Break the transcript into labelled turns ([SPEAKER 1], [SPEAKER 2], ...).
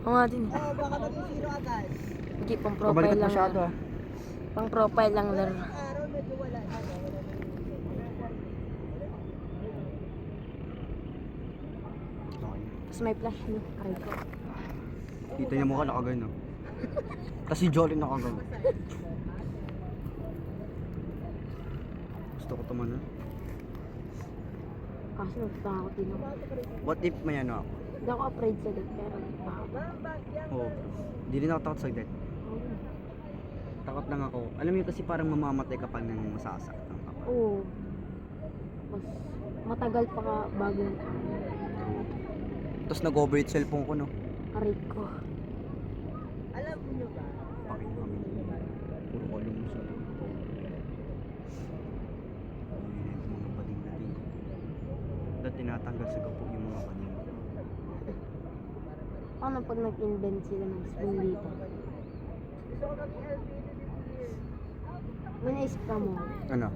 [SPEAKER 1] Oo nga din.
[SPEAKER 2] Oo, baka maging zero agad.
[SPEAKER 1] Hindi, pang profile
[SPEAKER 3] Kabalikat
[SPEAKER 1] lang.
[SPEAKER 3] masyado ah.
[SPEAKER 1] Pang profile lang laro.
[SPEAKER 2] Araw medyo wala na.
[SPEAKER 3] Okay.
[SPEAKER 1] Tapos may flash no. Aray ko.
[SPEAKER 3] Kita niya mukha nakagano. Tapos si Jolly nakagano. Gusto ko tumanan.
[SPEAKER 1] Kaso nagtatakot din ako.
[SPEAKER 3] What if may ano ako?
[SPEAKER 1] Hindi ako afraid sa death pero nagtatakot.
[SPEAKER 3] Oo. Hindi rin ako takot sa death. Takot lang ako. Alam mo yun kasi parang mamamatay ka pa nang masasaktan ka pa.
[SPEAKER 1] Oo. Mas matagal pa ka bago yung
[SPEAKER 3] Tapos nag-overheat cellphone ko no.
[SPEAKER 1] aray ko.
[SPEAKER 2] Alam niyo ba?
[SPEAKER 3] Pakita kami. Puro ko yung muso. Mga bading na din. Dahil tinatanggal sa kapog yung mga bading.
[SPEAKER 1] Paano pag nag-invent sila ng spoon dito?
[SPEAKER 2] Gusto ko maging LPD this year.
[SPEAKER 1] May naisip ka mo?
[SPEAKER 3] Ano?